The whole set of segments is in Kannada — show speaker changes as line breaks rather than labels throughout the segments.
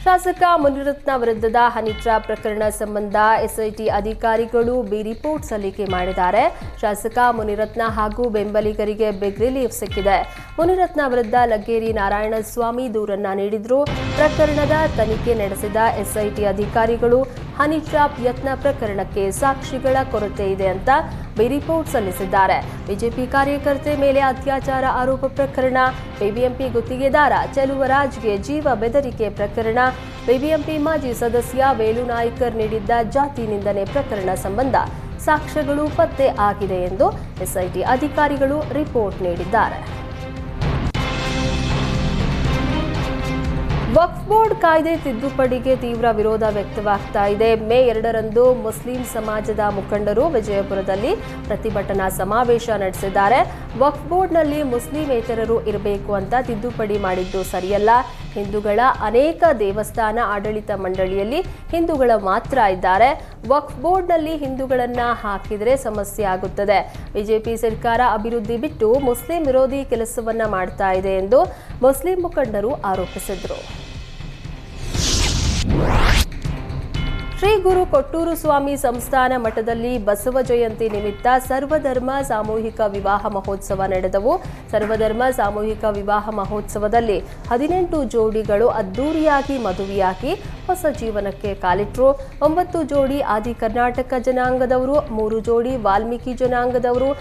ಶಾಸಕ ಮುನಿರತ್ನ ವಿರುದ್ಧದ ಹನಿ ಟ್ರ್ಯಾಪ್ ಪ್ರಕರಣ ಸಂಬಂಧ ಎಸ್ಐಟಿ ಅಧಿಕಾರಿಗಳು ಬಿ ರಿಪೋರ್ಟ್ ಸಲ್ಲಿಕೆ ಮಾಡಿದ್ದಾರೆ. ಶಾಸಕ ಮುನಿರತ್ನ ಹಾಗೂ ಬೆಂಬಲಿಗರಿಗೆ ಬಿಗ್ ರಿಲೀಫ್ ಸಿಕ್ಕಿದೆ. ಮುನಿರತ್ನ ವಿರುದ್ಧ ಲಗ್ಗೇರಿ ನಾರಾಯಣಸ್ವಾಮಿ ದೂರನ್ನ ನೀಡಿದ್ರು. ಪ್ರಕರಣದ ತನಿಖೆ ನಡೆಸಿದ ಎಸ್ಐಟಿ ಅಧಿಕಾರಿಗಳು ಹನಿ ಟ್ರ್ಯಾಪ್ ಯತ್ನ ಪ್ರಕರಣಕ್ಕೆ ಸಾಕ್ಷಿಗಳ ಕೊರತೆ ಇದೆ ಅಂತ ಬಿ ರಿಪೋರ್ಟ್ ಸಲ್ಲಿಸಿದ್ದಾರೆ. ಬಿಜೆಪಿ ಕಾರ್ಯಕರ್ತೆ ಮೇಲೆ ಅತ್ಯಾಚಾರ ಆರೋಪ ಪ್ರಕರಣ, ಬಿಬಿಎಂಪಿ ಗುತ್ತಿಗೆದಾರ ಚೆಲುವರಾಜ್ಗೆ ಜೀವ ಬೆದರಿಕೆ ಪ್ರಕರಣ, ಬಿಬಿಎಂಪಿ ಮಾಜಿ ಸದಸ್ಯ ವೇಲು ನಾಯ್ಕರ್ ನೀಡಿದ್ದ ಜಾತಿ ನಿಂದನೆ ಪ್ರಕರಣ ಸಂಬಂಧ ಸಾಕ್ಷ್ಯಗಳು ಪತ್ತೆ ಆಗಿದೆ ಎಂದು ಎಸ್ಐಟಿ ಅಧಿಕಾರಿಗಳು ರಿಪೋರ್ಟ್ ನೀಡಿದ್ದಾರೆ. ವಕ್ಫ್ ಬೋರ್ಡ್ ಕಾಯ್ದೆ ತಿದ್ದುಪಡಿಗೆ ತೀವ್ರ ವಿರೋಧ ವ್ಯಕ್ತವಾಗ್ತಾ ಇದೆ. ಮೇ 2ರಂದು ಮುಸ್ಲಿಂ ಸಮಾಜದ ಮುಖಂಡರು ವಿಜಯಪುರದಲ್ಲಿ ಪ್ರತಿಭಟನಾ ಸಮಾವೇಶ ನಡೆಸಿದ್ದಾರೆ. ವಕ್ಫ್ ಬೋರ್ಡ್ನಲ್ಲಿ ಮುಸ್ಲಿಮೇತರರು ಇರಬೇಕು ಅಂತ ತಿದ್ದುಪಡಿ ಮಾಡಿದ್ದು ಸರಿಯಲ್ಲ. ಹಿಂದೂಗಳ ಅನೇಕ ದೇವಸ್ಥಾನ ಆಡಳಿತ ಮಂಡಳಿಯಲ್ಲಿ ಹಿಂದೂಗಳ ಮಾತ್ರ ಇದ್ದಾರೆ. ವಕ್ಫ್ ಬೋರ್ಡ್ನಲ್ಲಿ ಹಿಂದೂಗಳನ್ನ ಹಾಕಿದರೆ ಸಮಸ್ಯೆ ಆಗುತ್ತದೆ. ಬಿಜೆಪಿ ಸರ್ಕಾರ ಅಭಿವೃದ್ಧಿ ಬಿಟ್ಟು ಮುಸ್ಲಿಂ ವಿರೋಧಿ ಕೆಲಸವನ್ನ ಮಾಡ್ತಾ ಇದೆ ಎಂದು ಮುಸ್ಲಿಂ ಮುಖಂಡರು ಆರೋಪಿಸಿದರು. ಶ್ರೀ ಗುರು ಕೊಟ್ಟೂರು ಸ್ವಾಮಿ ಸಂಸ್ಥಾನ ಮಠದಲ್ಲಿ ಬಸವ ಜಯಂತಿ ನಿಮಿತ್ತ ಸರ್ವಧರ್ಮ ಸಾಮೂಹಿಕ ವಿವಾಹ ಮಹೋತ್ಸವ ನಡೆದವು. ಸರ್ವಧರ್ಮ ಸಾಮೂಹಿಕ ವಿವಾಹ ಮಹೋತ್ಸವದಲ್ಲಿ 18 ಜೋಡಿಗಳು ಅದ್ದೂರಿಯಾಗಿ ಮದುವೆಯಾಗಿ ಹೊಸ ಜೀವನಕ್ಕೆ ಕಾಲಿಟ್ಟರು. 9 ಜೋಡಿ ಆದಿ ಕರ್ನಾಟಕ ಜನಾಂಗದವರು, 3 ಜೋಡಿ ವಾಲ್ಮೀಕಿ ಜನಾಂಗದವರು,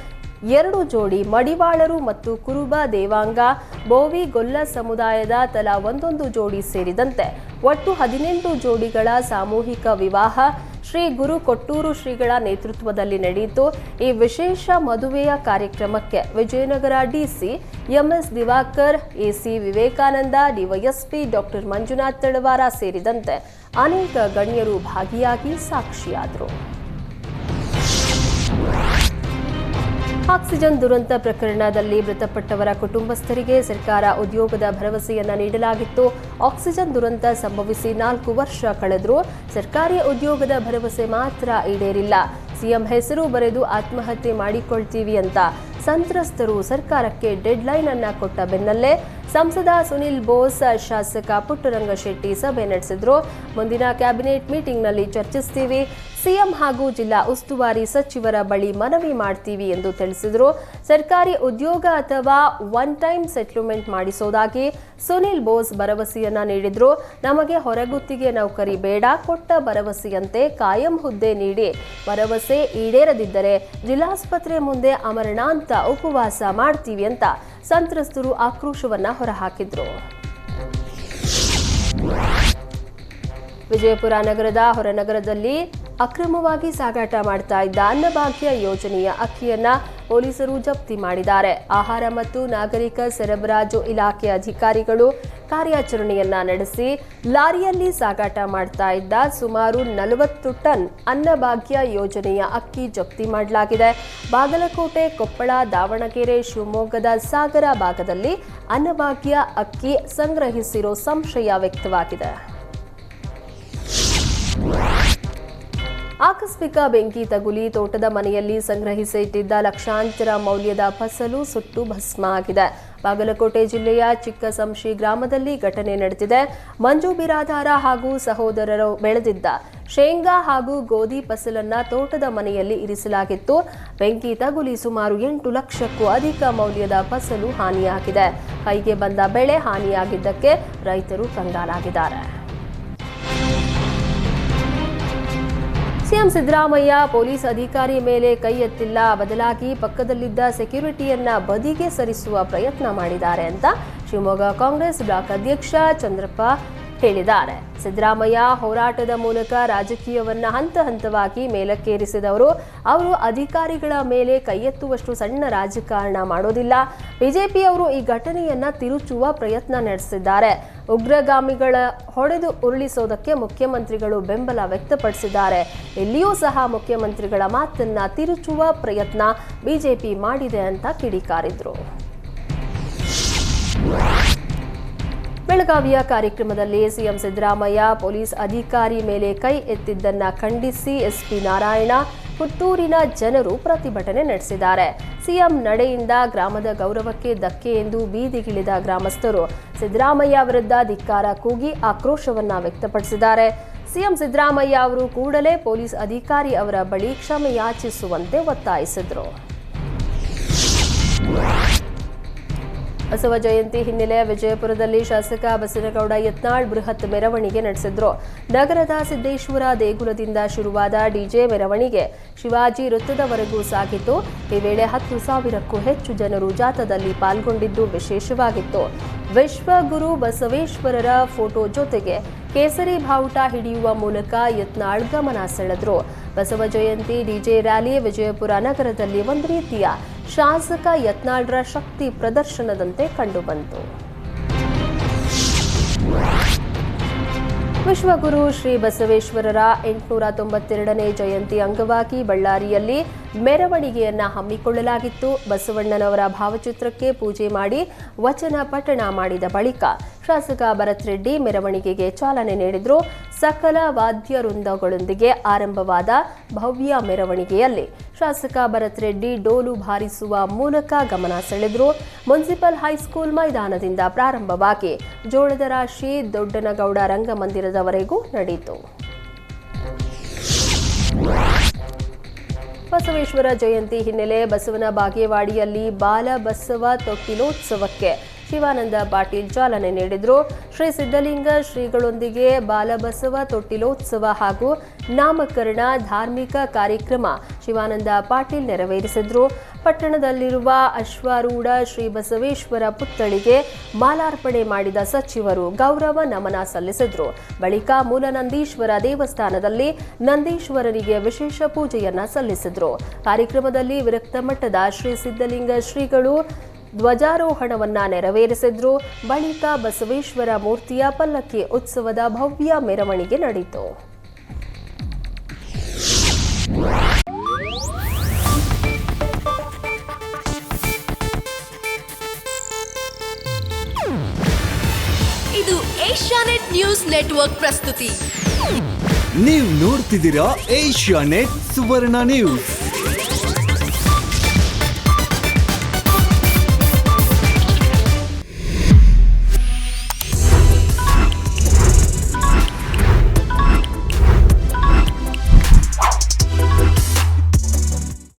2 ಜೋಡಿ ಮಡಿವಾಳರು ಮತ್ತು ಕುರುಬ ದೇವಾಂಗ ಬೋವಿ ಗೊಲ್ಲ ಸಮುದಾಯದ ತಲಾ 1 ಜೋಡಿ ಸೇರಿದಂತೆ ಒಟ್ಟು 18 ಜೋಡಿಗಳ ಸಾಮೂಹಿಕ ವಿವಾಹ ಶ್ರೀ ಗುರು ಕೊಟ್ಟೂರು ಶ್ರೀಗಳ ನೇತೃತ್ವದಲ್ಲಿ ನಡೆಯಿತು. ಈ ವಿಶೇಷ ಮದುವೆಯ ಕಾರ್ಯಕ್ರಮಕ್ಕೆ Vijayanagara DC MS Divakar, AC Vivekananda, DYSP doctor Manjunath Talawar ಸೇರಿದಂತೆ ಅನೇಕ ಗಣ್ಯರು ಭಾಗಿಯಾಗಿ ಸಾಕ್ಷಿಯಾದರು. ಆಕ್ಸಿಜನ್ ದುರಂತ ಪ್ರಕರಣದಲ್ಲಿ ಮೃತಪಟ್ಟವರ ಕುಟುಂಬಸ್ಥರಿಗೆ ಸರ್ಕಾರ ಉದ್ಯೋಗದ ಭರವಸೆಯನ್ನ ನೀಡಲಾಗಿತ್ತು. ಆಕ್ಸಿಜನ್ ದುರಂತ ಸಂಭವಿಸಿ 4 ವರ್ಷ ಕಳೆದರೂ ಸರ್ಕಾರಿ ಉದ್ಯೋಗದ ಭರವಸೆ ಮಾತ್ರ ಈಡೇರಿಲ್ಲ. ಸಿಎಂ ಹೆಸರು ಬರೆದು ಆತ್ಮಹತ್ಯೆ ಮಾಡಿಕೊಳ್ತೀವಿ ಅಂತ ಸಂತ್ರಸ್ತರು ಸರ್ಕಾರಕ್ಕೆ ಡೆಡ್ಲೈನ್ ಅನ್ನ ಕೊಟ್ಟ ಬೆನ್ನಲ್ಲೇ ಸಂಸದ ಸುನಿಲ್ ಬೋಸ್, ಶಾಸಕ ಪುಟ್ಟರಂಗ ಶೆಟ್ಟಿ ಸಭೆ ನಡೆಸಿದ್ರು. ಮುಂದಿನ ಕ್ಯಾಬಿನೆಟ್ ಮೀಟಿಂಗ್ನಲ್ಲಿ ಚರ್ಚಿಸ್ತೀವಿ, ಸಿಎಂ ಹಾಗೂ ಜಿಲ್ಲಾ ಉಸ್ತುವಾರಿ ಸಚಿವರ ಬಳಿ ಮನವಿ ಮಾಡ್ತೀವಿ ಎಂದು ತಿಳಿಸಿದರು. ಸರ್ಕಾರಿ ಉದ್ಯೋಗ ಅಥವಾ ಒನ್ ಟೈಮ್ ಸೆಟ್ಲ್ಮೆಂಟ್ ಮಾಡಿಸೋದಾಗಿ ಸುನಿಲ್ ಬೋಸ್ ಭರವಸೆಯನ್ನ ನೀಡಿದ್ರು. ನಮಗೆ ಹೊರಗುತ್ತಿಗೆ ನೌಕರಿ ಬೇಡ, ಕೊಟ್ಟ ಭರವಸೆಯಂತೆ ಕಾಯಂ ಹುದ್ದೆ ನೀಡಿ, ಭರವಸೆ ಈಡೇರದಿದ್ದರೆ ಜಿಲ್ಲಾಸ್ಪತ್ರೆ ಮುಂದೆ ಅಮರಣಾಂತ ಉಪವಾಸ ಮಾಡ್ತೀವಿ ಅಂತ ಸಂತ್ರಸ್ತರು ಆಕ್ರೋಶವನ್ನ ಹೊರಹಾಕಿದ್ರು. ವಿಜಯಪುರ ನಗರದ ಹೊರನಗರದಲ್ಲಿ ಅಕ್ರಮವಾಗಿ ಸಾಗಾಟ ಮಾಡ್ತಾ ಇದ್ದ ಅನ್ನಭಾಗ್ಯ ಯೋಜನೆಯ ಅಕ್ಕಿಯನ್ನ ಪೊಲೀಸರು ಜಪ್ತಿ ಮಾಡಿದ್ದಾರೆ. ಆಹಾರ ಮತ್ತು ನಾಗರಿಕ ಸರಬರಾಜು ಇಲಾಖೆ ಅಧಿಕಾರಿಗಳು ಕಾರ್ಯಾಚರಣೆಯನ್ನ ನಡೆಸಿ ಲಾರಿಯಲ್ಲಿ ಸಾಗಾಟ ಮಾಡ್ತಾ ಇದ್ದ ಸುಮಾರು 40 ಟನ್ ಅನ್ನಭಾಗ್ಯ ಯೋಜನೆಯ ಅಕ್ಕಿ ಜಪ್ತಿ ಮಾಡಲಾಗಿದೆ. ಬಾಗಲಕೋಟೆ, ಕೊಪ್ಪಳ, ದಾವಣಗೆರೆ, ಶಿವಮೊಗ್ಗದ ಸಾಗರ ಭಾಗದಲ್ಲಿ ಅನ್ನಭಾಗ್ಯ ಅಕ್ಕಿ ಸಂಗ್ರಹಿಸಿರೋ ಸಂಶಯ ವ್ಯಕ್ತವಾಗಿದೆ. ಆಕಸ್ಮಿಕ ಬೆಂಕಿ ತಗುಲಿ ತೋಟದ ಮನೆಯಲ್ಲಿ ಸಂಗ್ರಹಿಸಿ ಇಟ್ಟಿದ್ದ ಲಕ್ಷಾಂತರ ಮೌಲ್ಯದ ಫಸಲು ಸುಟ್ಟು ಭಸ್ಮ ಆಗಿದೆ. ಬಾಗಲಕೋಟೆ ಜಿಲ್ಲೆಯ ಚಿಕ್ಕಸಂಶಿ ಗ್ರಾಮದಲ್ಲಿ ಘಟನೆ ನಡೆದಿದೆ. ಮಂಜು ಬಿರಾದಾರ ಹಾಗೂ ಸಹೋದರರು ಬೆಳೆದಿದ್ದ ಶೇಂಗಾ ಹಾಗೂ ಗೋಧಿ ಫಸಲನ್ನ ತೋಟದ ಮನೆಯಲ್ಲಿ ಇರಿಸಲಾಗಿತ್ತು. ಬೆಂಕಿ ತಗುಲಿ ಸುಮಾರು 8 ಲಕ್ಷಕ್ಕೂ ಅಧಿಕ ಮೌಲ್ಯದ ಫಸಲು ಹಾನಿಯಾಗಿದೆ. ಕೈಗೆ ಬಂದ ಬೆಳೆ ಹಾನಿಯಾಗಿದ್ದಕ್ಕೆ ರೈತರು ಕಂಗಾಲಾಗಿದ್ದಾರೆ. ಸಿಎಂ ಸಿದ್ದರಾಮಯ್ಯ ಪೊಲೀಸ್ ಅಧಿಕಾರಿ ಮೇಲೆ ಕೈ ಎತ್ತಿಲ್ಲ, ಬದಲಾಗಿ ಪಕ್ಕದಲ್ಲಿದ್ದ ಸೆಕ್ಯೂರಿಟಿಯನ್ನ ಬದಿಗೆ ಸರಿಸುವ ಪ್ರಯತ್ನ ಮಾಡಿದ್ದಾರೆ ಅಂತ ಶಿವಮೊಗ್ಗ ಕಾಂಗ್ರೆಸ್ ಬ್ಲಾಕ್ ಅಧ್ಯಕ್ಷ ಚಂದ್ರಪ್ಪ ಹೇಳಿದ್ದಾರೆ. ಸಿದ್ದರಾಮಯ್ಯ ಹೋರಾಟದ ಮೂಲಕ ರಾಜಕೀಯವನ್ನ ಹಂತ ಹಂತವಾಗಿ ಮೇಲಕ್ಕೇರಿಸಿದವರು. ಅವರು ಅಧಿಕಾರಿಗಳ ಮೇಲೆ ಕೈ ಎತ್ತುವಷ್ಟು ಸಣ್ಣ ರಾಜಕಾರಣ ಮಾಡೋದಿಲ್ಲ. ಬಿಜೆಪಿಯವರು ಈ ಘಟನೆಯನ್ನ ತಿರುಚುವ ಪ್ರಯತ್ನ ನಡೆಸಿದ್ದಾರೆ. ಉಗ್ರಗಾಮಿಗಳ ಹೊಡೆದು ಉರುಳಿಸೋದಕ್ಕೆ ಮುಖ್ಯಮಂತ್ರಿಗಳು ಬೆಂಬಲ ವ್ಯಕ್ತಪಡಿಸಿದ್ದಾರೆ. ಇಲ್ಲಿಯೂ ಸಹ ಮುಖ್ಯಮಂತ್ರಿಗಳ ಮಾತನ್ನ ತಿರುಚುವ ಪ್ರಯತ್ನ ಬಿಜೆಪಿ ಮಾಡಿದೆ ಅಂತ ಕಿಡಿಕಾರಿದ್ರು. ಬೆಳಗಾವಿಯ ಕಾರ್ಯಕ್ರಮದಲ್ಲಿ ಸಿಎಂ ಸಿದ್ದರಾಮಯ್ಯ ಪೊಲೀಸ್ ಅಧಿಕಾರಿ ಮೇಲೆ ಕೈ ಎತ್ತಿದ್ದನ್ನ ಖಂಡಿಸಿ ಎಸ್ಪಿ ನಾರಾಯಣ, ಪುತ್ತೂರಿನ ಜನರು ಪ್ರತಿಭಟನೆ ನಡೆಸಿದ್ದಾರೆ. ಸಿಎಂ ನಡೆಯಿಂದ ಗ್ರಾಮದ ಗೌರವಕ್ಕೆ ಧಕ್ಕೆ ಎಂದು ಬೀದಿಗಿಳಿದ ಗ್ರಾಮಸ್ಥರು ಸಿದ್ದರಾಮಯ್ಯ ವಿರುದ್ಧ ಧಿಕ್ಕಾರ ಕೂಗಿ ಆಕ್ರೋಶವನ್ನ ವ್ಯಕ್ತಪಡಿಸಿದ್ದಾರೆ. ಸಿಎಂ ಸಿದ್ದರಾಮಯ್ಯ ಅವರು ಕೂಡಲೇ ಪೊಲೀಸ್ ಅಧಿಕಾರಿ ಅವರ ಬಳಿ ಕ್ಷಮೆ ಯಾಚಿಸುವಂತೆ ಒತ್ತಾಯಿಸಿದರು. ಬಸವ ಜಯಂತಿ ಹಿನ್ನೆಲೆ ವಿಜಯಪುರದಲ್ಲಿ ಶಾಸಕ ಬಸನಗೌಡ ಯತ್ನಾಳ್ ಬೃಹತ್ ಮೆರವಣಿಗೆ ನಡೆಸಿದ್ರು. ನಗರದ ಸಿದ್ದೇಶ್ವರ ದೇಗುಲದಿಂದ ಶುರುವಾದ ಡಿಜೆ ಮೆರವಣಿಗೆ ಶಿವಾಜಿ ವೃತ್ತದವರೆಗೂ ಸಾಗಿತ್ತು. ಈ ವೇಳೆ 10,000ಕ್ಕೂ ಹೆಚ್ಚು ಜನರು ಜಾಥಾದಲ್ಲಿ ಪಾಲ್ಗೊಂಡಿದ್ದು ವಿಶೇಷವಾಗಿತ್ತು. ವಿಶ್ವಗುರು ಬಸವೇಶ್ವರರ ಫೋಟೋ ಜೊತೆಗೆ ಕೇಸರಿ ಬಾವುಟ ಹಿಡಿಯುವ ಮೂಲಕ ಯತ್ನಾಳ್ ಗಮನ ಸೆಳೆದ್ರು. ಬಸವ ಜಯಂತಿ ಡಿಜೆ ರ್ಯಾಲಿ ವಿಜಯಪುರ ನಗರದಲ್ಲಿ ಒಂದು ರೀತಿಯ ಶಾಸಕ ಯತ್ನಾಳ್ರ ಶಕ್ತಿ ಪ್ರದರ್ಶನದಂತೆ ಕಂಡುಬಂತು. ವಿಶ್ವಗುರು ಶ್ರೀ ಬಸವೇಶ್ವರರ 892ನೇ ಜಯಂತಿ ಅಂಗವಾಗಿ ಬಳ್ಳಾರಿಯಲ್ಲಿ ಮೆರವಣಿಗೆಯನ್ನ ಹಮ್ಮಿಕೊಳ್ಳಲಾಗಿತ್ತು. ಬಸವಣ್ಣನವರ ಭಾವಚಿತ್ರಕ್ಕೆ ಪೂಜೆ ಮಾಡಿ ವಚನ ಪಠಣ ಮಾಡಿದ ಬಳಿಕ ಶಾಸಕ ಭರತ್ ರೆಡ್ಡಿ ಮೆರವಣಿಗೆಗೆ ಚಾಲನೆ ನೀಡಿದರು. ಸಕಲ ವಾದ್ಯವೃಂದಗಳೊಂದಿಗೆ ಆರಂಭವಾದ ಭವ್ಯ ಮೆರವಣಿಗೆಯಲ್ಲಿ ಶಾಸಕ ಭರತ್ ರೆಡ್ಡಿ ಡೋಲು ಬಾರಿಸುವ ಮೂಲಕ ಗಮನ ಸೆಳೆದರು. ಮುನ್ಸಿಪಲ್ ಹೈಸ್ಕೂಲ್ ಮೈದಾನದಿಂದ ಪ್ರಾರಂಭವಾಗಿ ಜೋಳದ ರಾಶಿ ದೊಡ್ಡನಗೌಡ ರಂಗಮಂದಿರದವರೆಗೂ ನಡೆಯಿತು. ಬಸವೇಶ್ವರ ಜಯಂತಿ ಹಿನ್ನೆಲೆ ಬಸವನ ಬಾಗೇವಾಡಿಯಲ್ಲಿ ಬಾಲ ಬಸವ ತೊಟ್ಟಿಲೋತ್ಸವಕ್ಕೆ ಶಿವಾನಂದ ಪಾಟೀಲ್ ಚಾಲನೆ ನೀಡಿದರು. ಶ್ರೀ ಸಿದ್ದಲಿಂಗ ಶ್ರೀಗಳೊಂದಿಗೆ ಬಾಲಬಸವ ತೊಟ್ಟಿಲೋತ್ಸವ ಹಾಗೂ ನಾಮಕರಣ ಧಾರ್ಮಿಕ ಕಾರ್ಯಕ್ರಮ ಶಿವಾನಂದ ಪಾಟೀಲ್ ನೆರವೇರಿಸಿದರು. ಪಟ್ಟಣದಲ್ಲಿರುವ ಅಶ್ವಾರೂಢ ಶ್ರೀ ಬಸವೇಶ್ವರ ಪುತ್ಥಳಿಗೆ ಮಾಲಾರ್ಪಣೆ ಮಾಡಿದ ಸಚಿವರು ಗೌರವ ನಮನ ಸಲ್ಲಿಸಿದರು. ಬಳಿಕ ಮೂಲನಂದೀಶ್ವರ ದೇವಸ್ಥಾನದಲ್ಲಿ ನಂದೀಶ್ವರರಿಗೆ ವಿಶೇಷ ಪೂಜೆಯನ್ನ ಸಲ್ಲಿಸಿದರು. ಕಾರ್ಯಕ್ರಮದಲ್ಲಿ ವಿರಕ್ತ ಮಠದ ಶ್ರೀ ಸಿದ್ದಲಿಂಗ ಶ್ರೀಗಳು ಧ್ವಜಾರೋಹಣವನ್ನ ನೆರವೇರಿಸಿದ್ರು. ಬಳಿಕ ಬಸವೇಶ್ವರ ಮೂರ್ತಿಯ ಪಲ್ಲಕ್ಕಿ ಉತ್ಸವದ ಭವ್ಯ ಮೆರವಣಿಗೆ ನಡೆಯಿತು.
ಇದು ಏಷ್ಯಾನೆಟ್ ನ್ಯೂಸ್ ನೆಟ್ವರ್ಕ್ ಪ್ರಸ್ತುತಿ.
ನೀವು ನೋಡ್ತಿದ್ದೀರಾ ಏಷ್ಯಾನೆಟ್ ಸುವರ್ಣ ನ್ಯೂಸ್.